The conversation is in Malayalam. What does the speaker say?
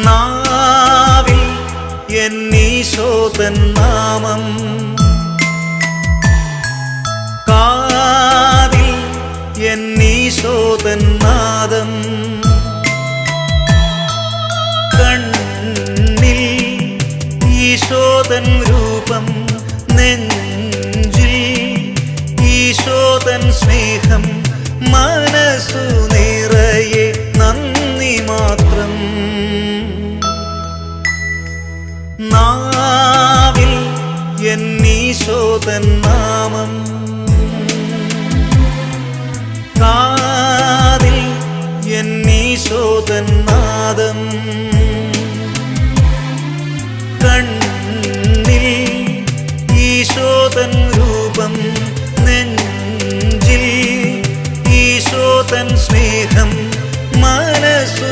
നാവിൽ എന്നീശോതൻ നാമം, കാതിൽ എന്നീശോതൻ നാദം, കണ്ണിൽ ഈശോതൻ രൂപം, നെഞ്ചിൽ ഈശോതൻ സ്നേഹം, മനസ്സു നിറയെ നന്ദി മാത്രം. നാവിൽ എന്നീശോതൻ നാമം, കാതിൽ എന്നീശോതൻ നാദം, കണ്ണിൽ ഈശോതൻ രൂപം, നെഞ്ചിൽ ഈശോതൻ സ്നേഹം, മനസ്സു